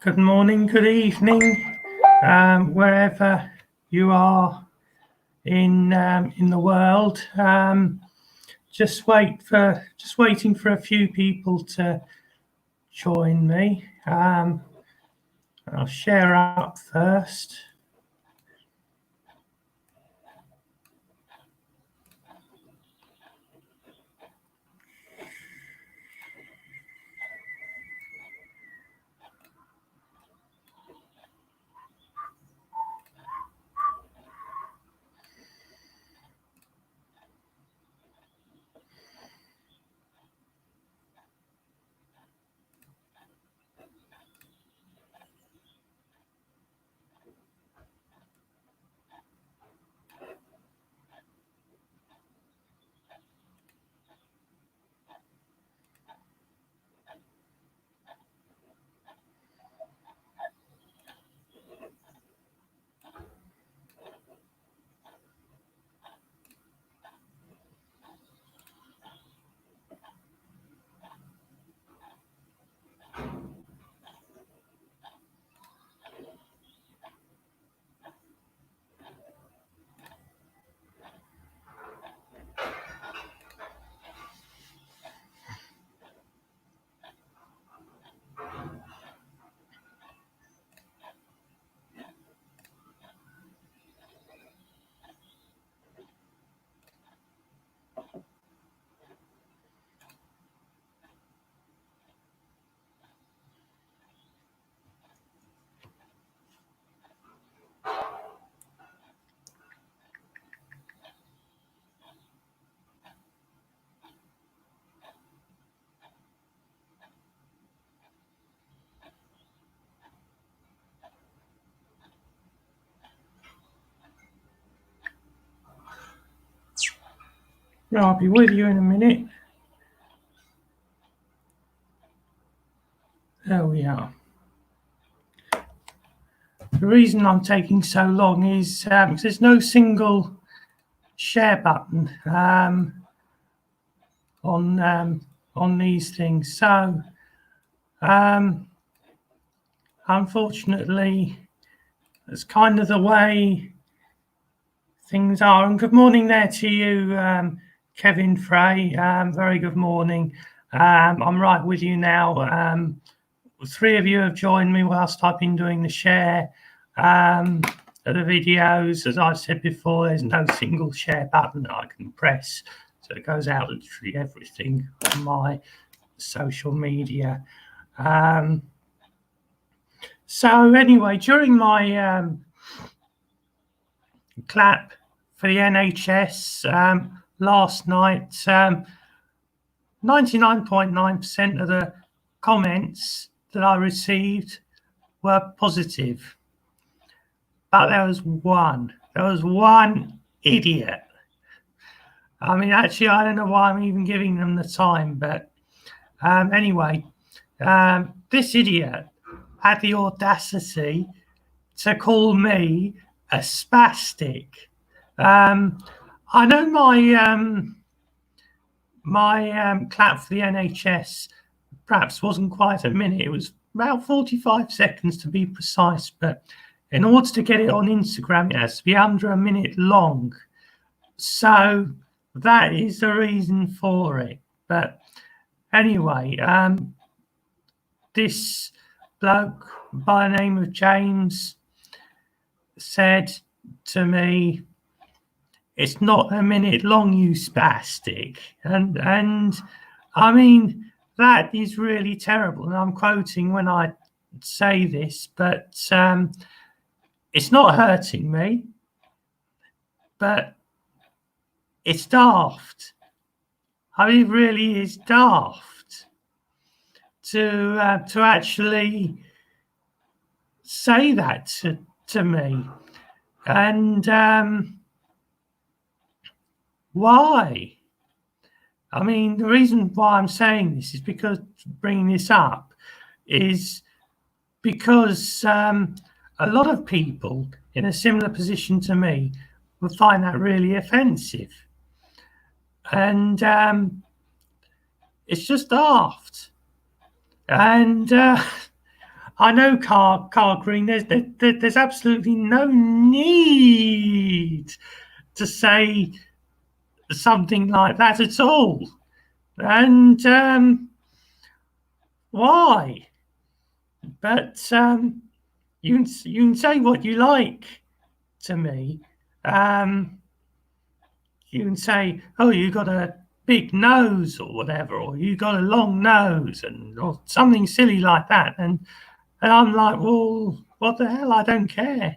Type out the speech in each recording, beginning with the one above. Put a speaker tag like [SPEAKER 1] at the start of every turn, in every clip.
[SPEAKER 1] Good morning, good evening, wherever you are in the world. Just waiting for a few people to join me. I'll share up first. I'll be with you in a minute. There we are. The reason I'm taking so long is because there's no single share button on these things. So unfortunately, that's kind of the way things are. And good morning there to you, Kevin Frey. Very good morning. I'm right with you now. 3 of you have joined me whilst I've been doing the share of the videos. As I've said before, there's no single share button that I can press, so it goes out literally everything on my social media. So anyway, during my clap for the NHS last night, 99.9% of the comments that I received were positive, but there was one idiot. I mean, actually, I don't know why I'm even giving them the time, but anyway, this idiot had the audacity to call me a spastic. I know my clap for the NHS perhaps wasn't quite a minute. It was about 45 seconds to be precise, but in order to get it on Instagram, it has to be under a minute long. So that is the reason for it. But anyway, this bloke by the name of James said to me, "It's not a minute long, you spastic." And I mean, that is really terrible. And I'm quoting when I say this, but it's not hurting me, but it's daft. I mean, it really is daft to actually say that to me. And why? I mean, the reason why I'm saying this is because bringing this up is because a lot of people in a similar position to me would find that really offensive. And it's just daft. And I know, Car Green. There's absolutely no need to say something like that at all. And why? But you can say what you like to me. You can say, "Oh, you got a big nose," or whatever, or "You got a long nose," and or something silly like that. And I'm like, "Well, what the hell? I don't care."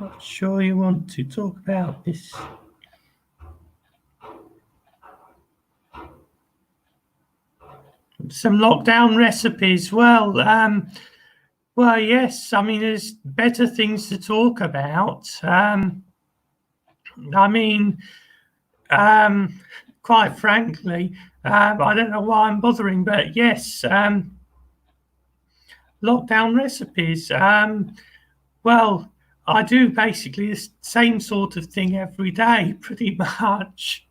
[SPEAKER 1] Not sure you want to talk about this. Some lockdown recipes. Well, yes. I mean, there's better things to talk about. I mean, quite frankly, I don't know why I'm bothering, but yes, lockdown recipes. Well, I do basically the same sort of thing every day, pretty much.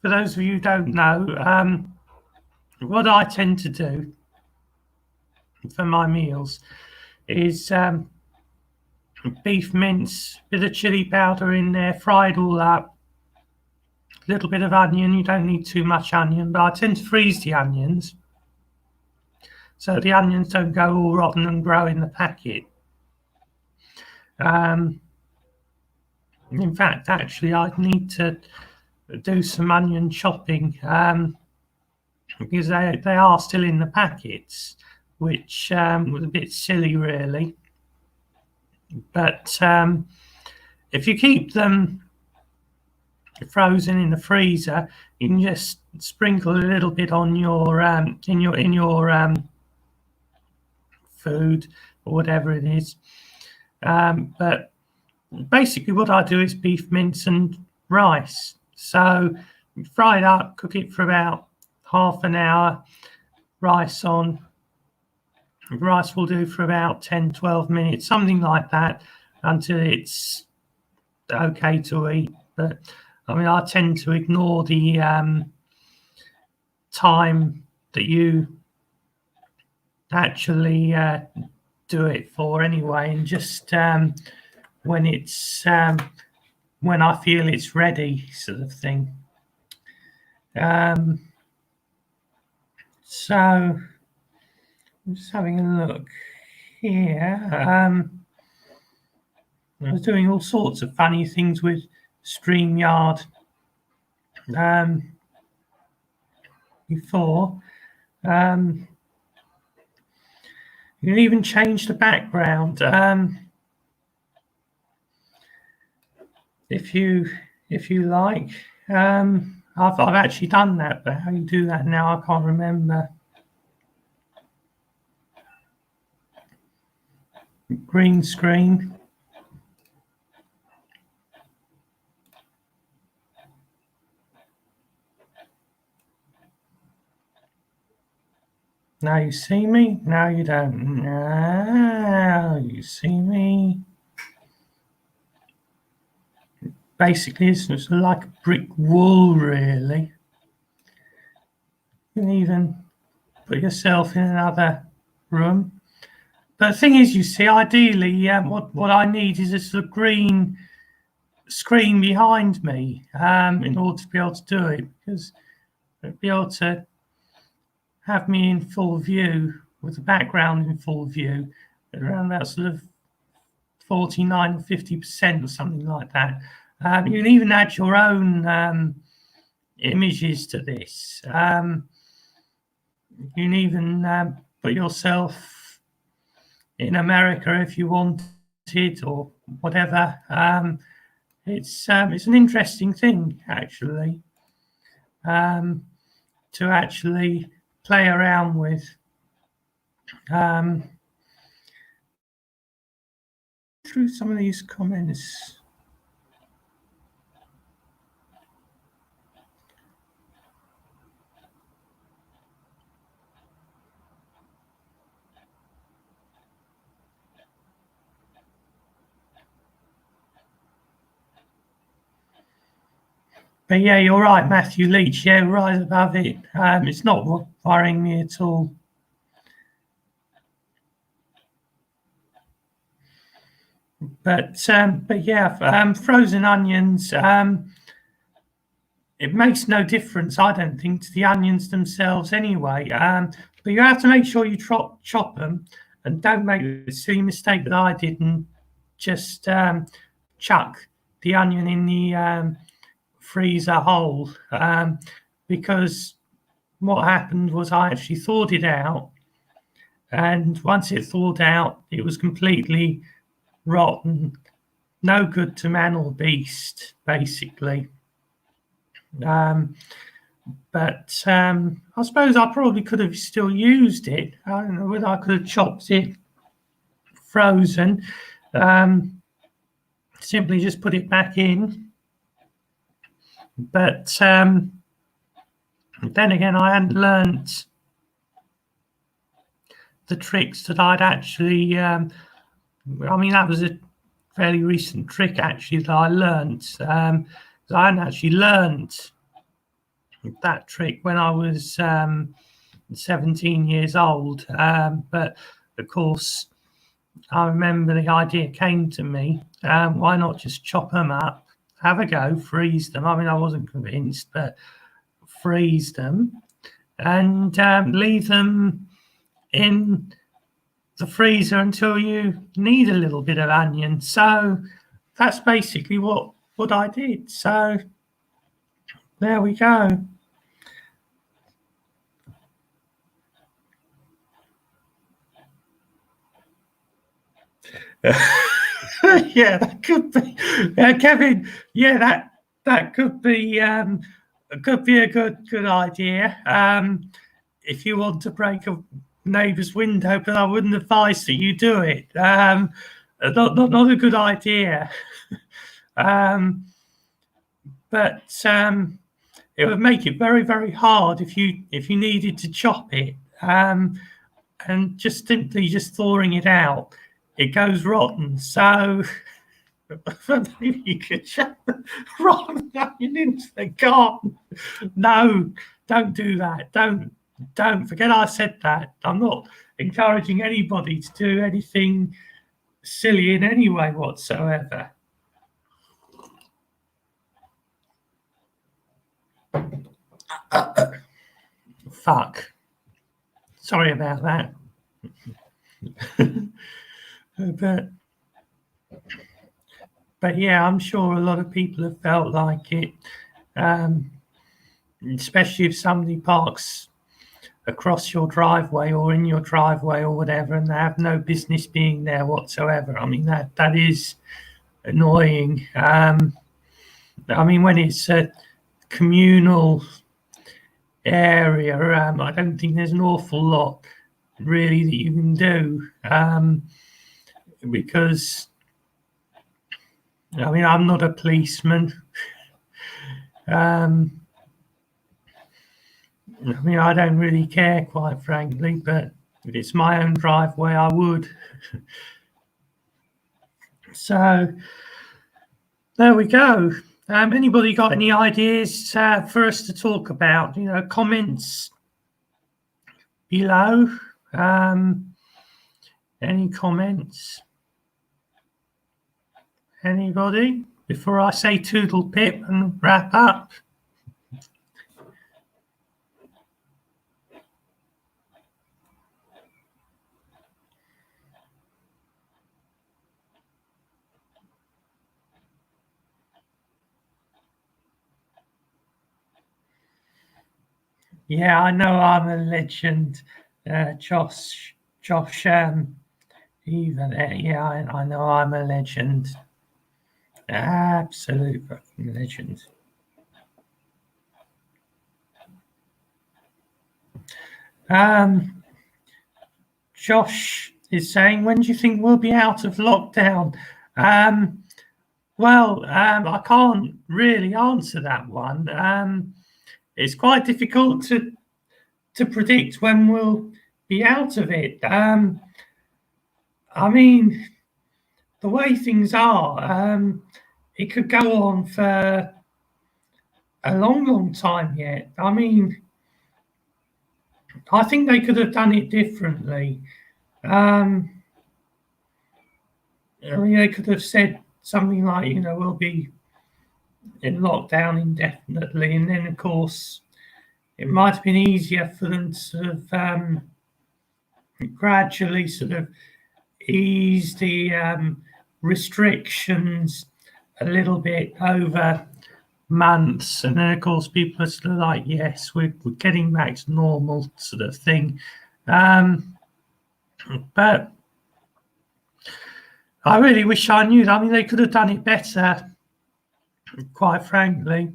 [SPEAKER 1] For those of you who don't know, what I tend to do for my meals is beef mince, bit of chili powder in there, fried all up, a little bit of onion. You don't need too much onion, but I tend to freeze the onions so the onions don't go all rotten and grow in the packet. In fact, actually, I'd need to do some onion chopping because they are still in the packets, which was a bit silly, really. But if you keep them frozen in the freezer, you can just sprinkle a little bit on your in your food or whatever it is. But basically, what I do is beef mince and rice. So fry it up, cook it for about half an hour. Rice on. Rice will do for about 10-12 minutes, something like that, until it's okay to eat. But I mean, I tend to ignore the time that you actually do it for anyway, and just when it's when I feel it's ready, sort of thing. So I'm just having a look here. I was doing all sorts of funny things with StreamYard before. You can even change the background if you like. I've actually done that, but how you do that now, I can't remember. Green screen. Now you see me. Now you don't. Now you see me. Basically, it's like a brick wall, really. You can even put yourself in another room. But the thing is, you see, ideally, what I need is a sort of green screen behind me in order to be able to do it, because I'd be able to have me in full view with the background in full view around about sort of 49 or 50% or something like that. You can even add your own images to this. You can even put yourself in America if you wanted, or whatever. It's an interesting thing, actually, to actually play around with. Through some of these comments. But yeah, you're right, Matthew Leach. Yeah, right above it. It's not worrying me at all. But yeah, frozen onions. It makes no difference, I don't think, to the onions themselves anyway. But you have to make sure you chop them, and don't make the silly mistake that I did and just chuck the onion in the freezer whole. Because what happened was I actually thawed it out, and once it thawed out, it was completely rotten, no good to man or beast, basically. But I suppose I probably could have still used it. I don't know whether I could have chopped it frozen, simply just put it back in. But then again, I hadn't learnt the tricks that I'd actually. I mean, that was a fairly recent trick actually that I learnt. I hadn't actually learnt that trick when I was 17 years old. But of course, I remember the idea came to me. Why not just chop them up, have a go, freeze them? I mean, I wasn't convinced, but freeze them and leave them in the freezer until you need a little bit of onion. So that's basically what I did. So there we go. Yeah, that could be, Kevin. Yeah, that could be a good idea. If you want to break a neighbour's window, but I wouldn't advise that you do it. Not a good idea. But it would make it very hard if you needed to chop it. And just simply thawing it out, it goes rotten. So maybe you could chop rotten onion into the garden. No, don't do that. Don't forget I said that. I'm not encouraging anybody to do anything silly in any way whatsoever. Fuck. Sorry about that. But yeah, I'm sure a lot of people have felt like it, especially if somebody parks across your driveway or in your driveway or whatever, and they have no business being there whatsoever. I mean, that is annoying. I mean, when it's a communal area, I don't think there's an awful lot really that you can do, because I mean, I'm not a policeman. I mean, I don't really care, quite frankly, but if it's my own driveway, I would. So there we go. Anybody got any ideas for us to talk about? You know, comments below. Any comments? Anybody? Before I say toodle pip and wrap up. Yeah, I know I'm a legend. Josh, even yeah, I know I'm a legend. Absolute fucking legend. Josh is saying, when do you think we'll be out of lockdown? Well, I can't really answer that one. It's quite difficult to predict when we'll be out of it. I mean, the way things are, it could go on for a long time yet. I mean, I think they could have done it differently. I mean, they could have said something like, we'll be in lockdown indefinitely, and then of course it might have been easier for them to sort of gradually sort of ease the restrictions a little bit over months, and then of course people are sort of like, yes, we're getting back to normal sort of thing. But I really wish I knew that. I mean, they could have done it better, quite frankly,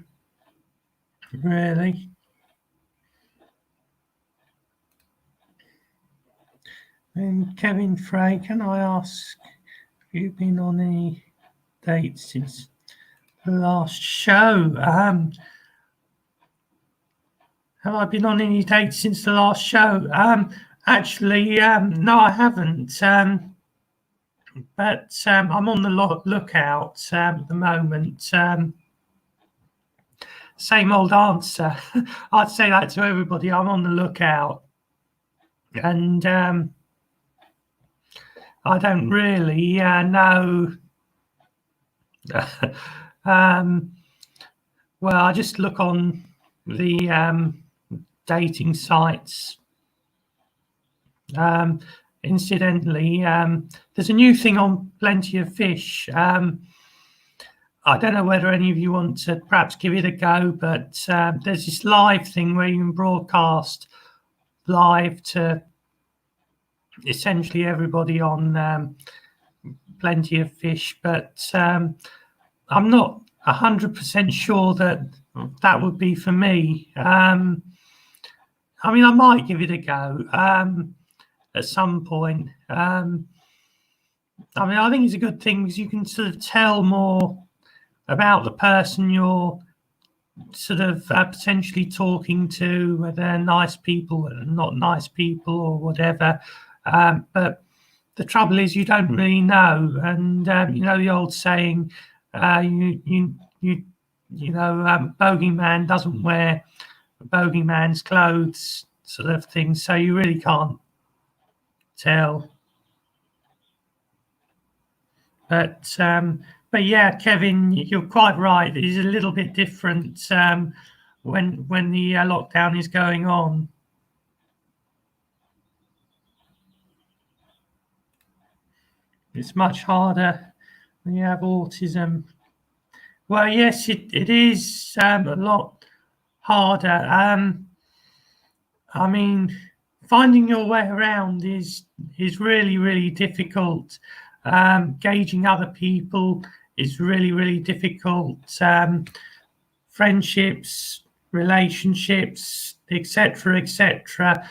[SPEAKER 1] really. And Kevin Frey, can I ask, have you been on any dates since the last show? Have I been on any dates since the last show? Actually, no, I haven't. But I'm on the lookout at the moment. Same old answer. I'd say that to everybody. I'm on the lookout. And I don't really know. Well, I just look on the dating sites. Incidentally, there's a new thing on Plenty of Fish. I don't know whether any of you want to perhaps give it a go, but there's this live thing where you can broadcast live to essentially everybody on Plenty of Fish, but I'm not 100% sure that would be for me. I mean, I might give it a go at some point. I mean, I think it's a good thing because you can sort of tell more about the person you're sort of potentially talking to, whether they're nice people or not nice people or whatever. But the trouble is you don't really know. And, the old saying, bogeyman doesn't wear bogeyman's clothes sort of thing. So you really can't tell. But yeah, Kevin, you're quite right. It is a little bit different when the lockdown is going on. It's much harder when you have autism. Well, yes, it is a lot harder. I mean, finding your way around is really, really difficult. Gauging other people is really, really difficult. Friendships, relationships, etc., etc.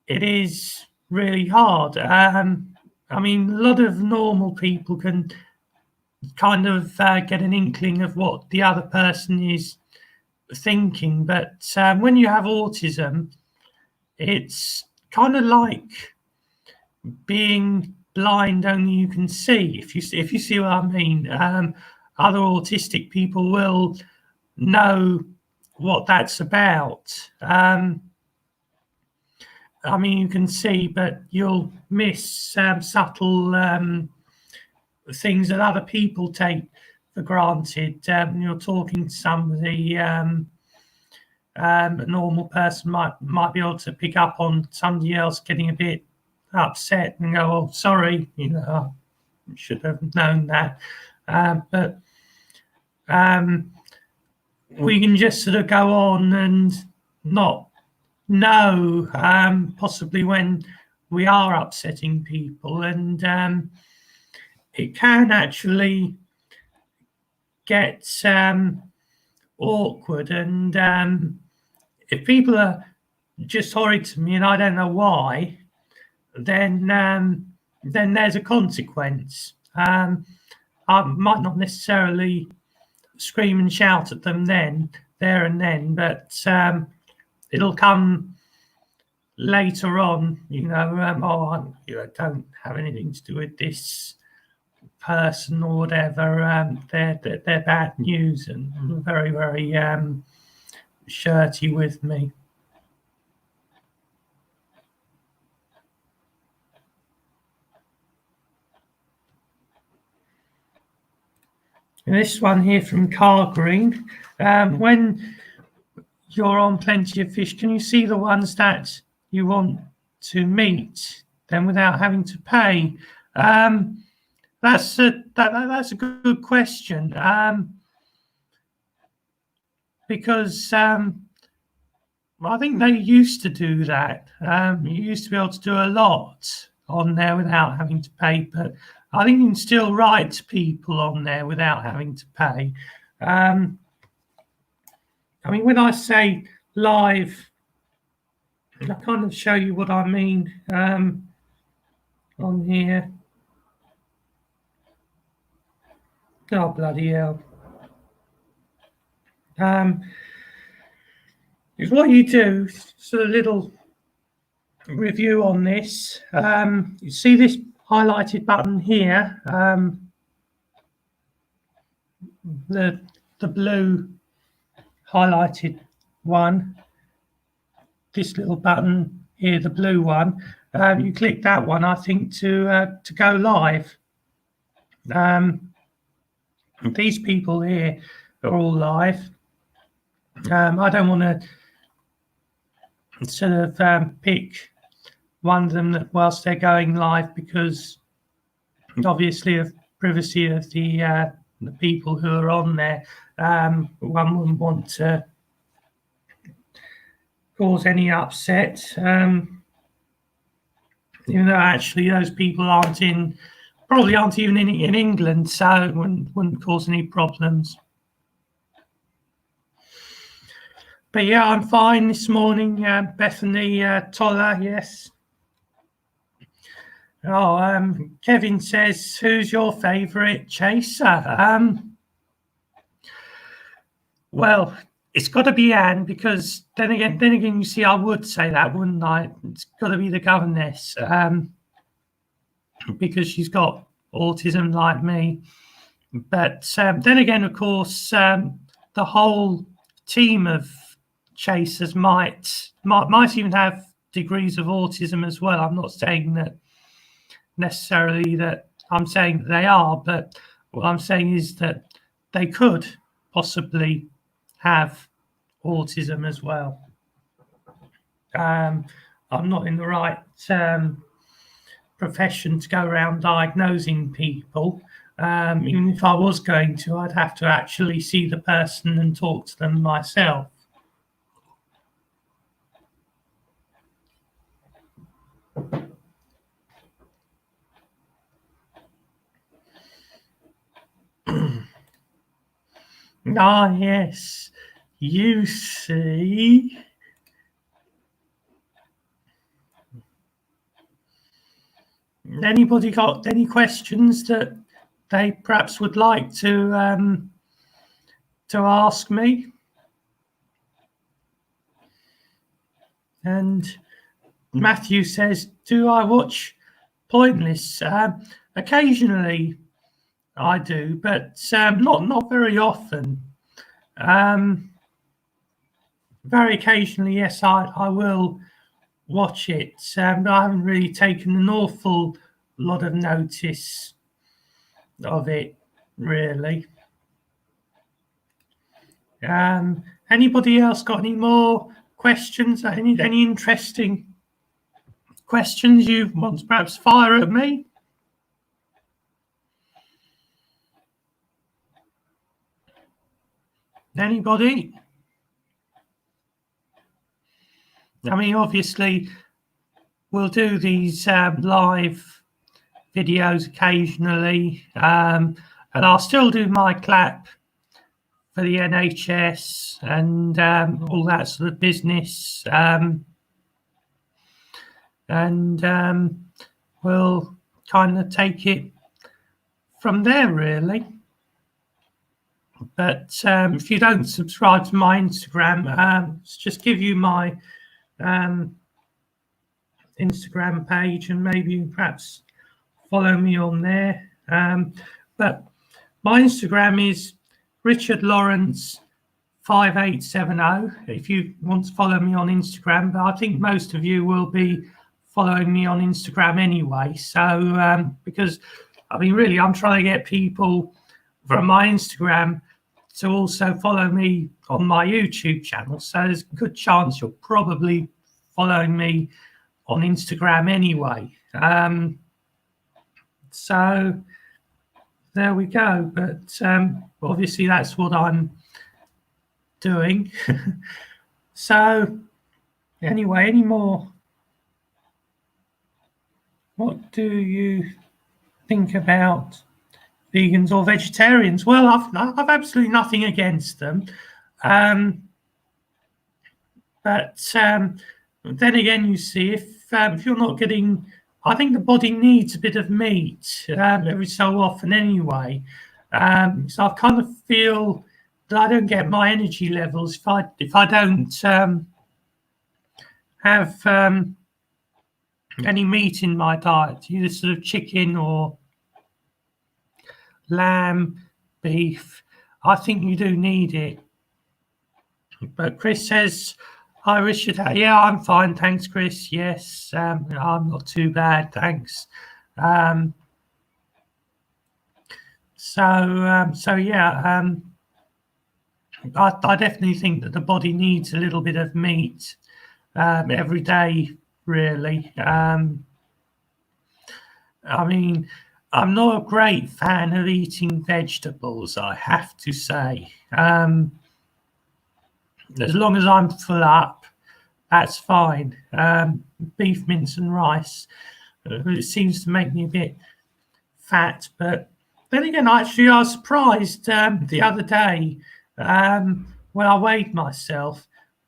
[SPEAKER 1] It is really hard. I mean, a lot of normal people can kind of get an inkling of what the other person is thinking, but when you have autism, it's kind of like being blind, only you can see. If you see what I mean, other autistic people will know what that's about. I mean, you can see, but you'll miss subtle things that other people take for granted. You're talking to somebody, a normal person might be able to pick up on somebody else getting a bit upset and go, "Oh, sorry, I should have known that." But we can just sort of go on and not know, possibly when we are upsetting people, and it can actually get awkward. And if people are just horrid to me and I don't know why, then there's a consequence. I might not necessarily scream and shout at them there and then, but it'll come later on. I don't have anything to do with this person or whatever, they're bad news and very, very shirty with me. And this one here from Car Green. When you're on Plenty of Fish, can you see the ones that you want to meet then without having to pay? That's a good question, because I think they used to do that. You used to be able to do a lot on there without having to pay, but I think you can still write people on there without having to pay. I mean, when I say live, I kind of show you what I mean on here. Oh, bloody hell. Is what you do, so a little review on this. You see this highlighted button here, the blue highlighted one, this little button here, the blue one. You click that one, I think, to go live. These people here are all live. I don't want to sort of pick one of them that whilst they're going live, because obviously of privacy of the people who are on there, one wouldn't want to cause any upset, even though actually those people probably aren't even in England, so it wouldn't cause any problems. But yeah, I'm fine this morning. Bethany Toller, yes. Oh, Kevin says, who's your favourite chaser? Well, it's got to be Anne, because then again, you see, I would say that, wouldn't I? It's got to be the governess, because she's got autism like me. But then again, of course, the whole team of chasers might even have degrees of autism as well. I'm not saying that necessarily that I'm saying that they are, but what I'm saying is that they could possibly have autism as well. I'm not in the right profession to go around diagnosing people. Even if I was going to, I'd have to actually see the person and talk to them myself. Ah, yes, you see. Anybody got any questions that they perhaps would like to ask me? And Matthew says, do I watch Pointless? Occasionally I do, but not very often. Very occasionally, yes, I will watch it, but I haven't really taken an awful lot of notice of it, really. Anybody else got any more questions? Any interesting questions you want to perhaps fire at me? Anybody? I mean, obviously, we'll do these live videos occasionally, and I'll still do my clap for the NHS and all that sort of business, and we'll kind of take it from there, really. But if you don't subscribe to my Instagram, just give you my Instagram page, and maybe perhaps follow me on there. But my Instagram is Richard Lawrence 5870 if you want to follow me on Instagram, but I think most of you will be following me on Instagram anyway. So because I mean, really, I'm trying to get people from my Instagram to also follow me on my YouTube channel. So there's a good chance you're probably following me on Instagram anyway. So there we go. But obviously that's what I'm doing. So anyway, any more? What do you think about vegans or vegetarians? Well, I've absolutely nothing against them. But then again, you see, if you're not getting, I think the body needs a bit of meat every so often anyway. So I kind of feel that I don't get my energy levels if I don't have any meat in my diet, either sort of chicken or lamb, beef. I think you do need it. But Chris says, hi, Richard. Yeah, I'm fine. Thanks, Chris. Yes, I'm not too bad. Thanks. So yeah, I definitely think that the body needs a little bit of meat every day, really. I mean, I'm not a great fan of eating vegetables, I have to say. As long as I'm full up, that's fine. Beef, mince and rice, it seems to make me a bit fat. But then again, actually, I was surprised the other day when I weighed myself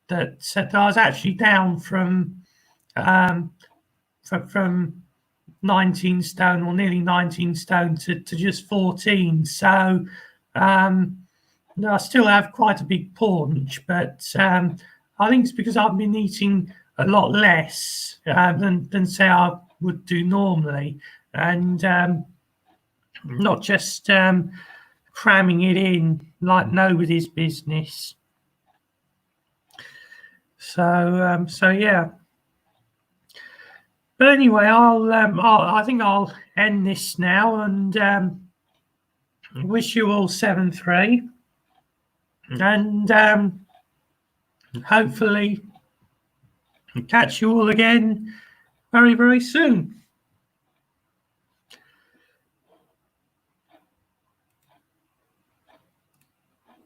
[SPEAKER 1] that I was actually down from 19 stone or nearly 19 stone to just 14. So I still have quite a big paunch, but I think it's because I've been eating a lot less than say I would do normally, and not just cramming it in like nobody's business. So yeah. But anyway, I think I'll end this now and wish you all 7-3, and hopefully catch you all again very, very soon.